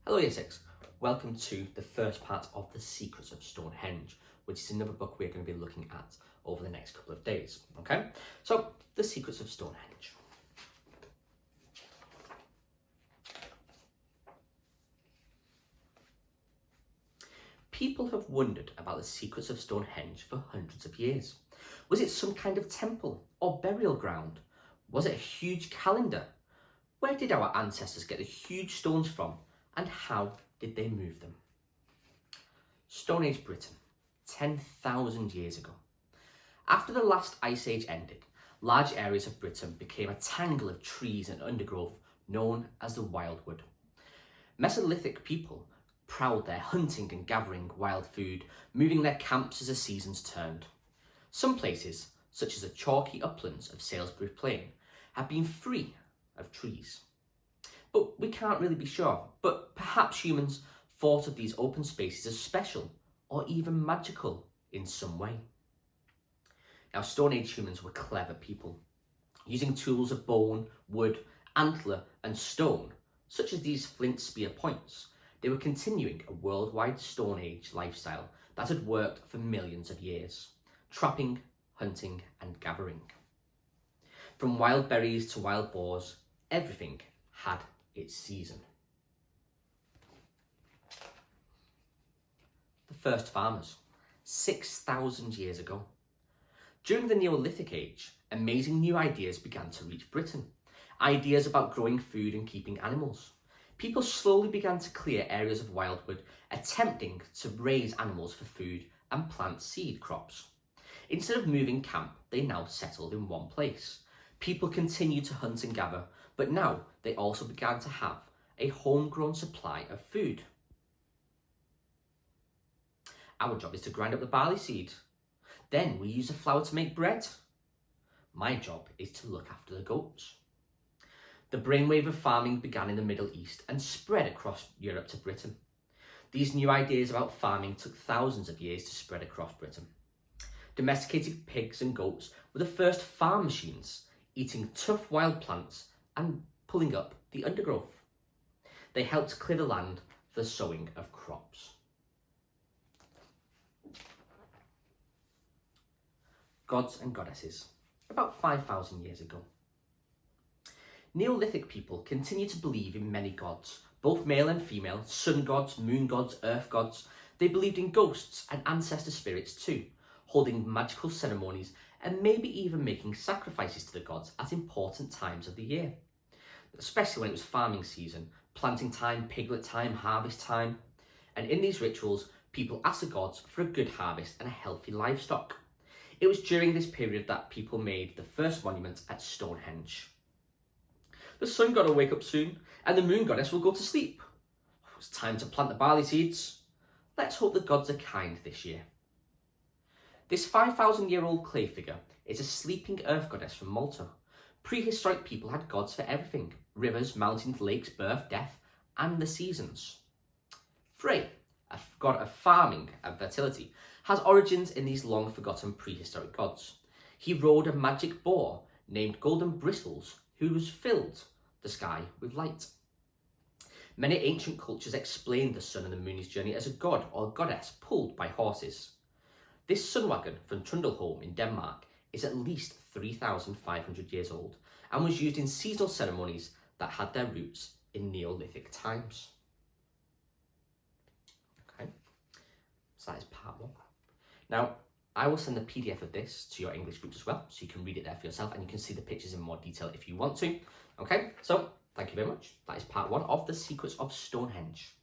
Hello Year 6, welcome to the first part of The Secrets of Stonehenge, which is another book we're going to be looking at over the next couple of days, okay? So, The Secrets of Stonehenge. People have wondered about the secrets of Stonehenge for hundreds of years. Was it some kind of temple or burial ground? Was it a huge calendar? Where did our ancestors get the huge stones from, and how did they move them? Stone Age Britain, 10,000 years ago. After the last ice age ended, large areas of Britain became a tangle of trees and undergrowth known as the Wildwood. Mesolithic people prowled there, hunting and gathering wild food, moving their camps as the seasons turned. Some places, such as the chalky uplands of Salisbury Plain, had been free of trees. But we can't really be sure, but perhaps humans thought of these open spaces as special or even magical in some way. Now, Stone Age humans were clever people, using tools of bone, wood, antler and stone, such as these flint spear points. They were continuing a worldwide Stone Age lifestyle that had worked for millions of years, trapping, hunting and gathering. From wild berries to wild boars, everything had its season. The first farmers, 6,000 years ago. During the Neolithic age, amazing new ideas began to reach Britain. Ideas about growing food and keeping animals. People slowly began to clear areas of wildwood, attempting to raise animals for food and plant seed crops. Instead of moving camp, they now settled in one place. People continued to hunt and gather, but now they also began to have a homegrown supply of food. Our job is to grind up the barley seed. Then we use the flour to make bread. My job is to look after the goats. The brainwave of farming began in the Middle East and spread across Europe to Britain. These new ideas about farming took thousands of years to spread across Britain. Domesticated pigs and goats were the first farm machines, eating tough wild plants and pulling up the undergrowth. They helped clear the land for the sowing of crops. Gods and goddesses, about 5,000 years ago. Neolithic people continue to believe in many gods, both male and female, sun gods, moon gods, earth gods. They believed in ghosts and ancestor spirits too, holding magical ceremonies and maybe even making sacrifices to the gods at important times of the year, especially when it was farming season, planting time, piglet time, harvest time. And in these rituals, people asked the gods for a good harvest and a healthy livestock. It was during this period that people made the first monument at Stonehenge. The sun god will wake up soon, and the moon goddess will go to sleep. It's time to plant the barley seeds. Let's hope the gods are kind this year. This 5,000-year-old clay figure is a sleeping earth goddess from Malta. Prehistoric people had gods for everything: rivers, mountains, lakes, birth, death, and the seasons. Frey, a god of farming and fertility, has origins in these long-forgotten prehistoric gods. He rode a magic boar named Golden Bristles, who filled the sky with light. Many ancient cultures explained the sun and the moon's journey as a god or goddess pulled by horses. This sun wagon from Trundleholm in Denmark is at least 3,500 years old and was used in seasonal ceremonies that had their roots in Neolithic times. Okay, so that is part one. Now, I will send the PDF of this to your English groups as well, so you can read it there for yourself and you can see the pictures in more detail if you want to. Okay, so thank you very much. That is part one of The Secrets of Stonehenge.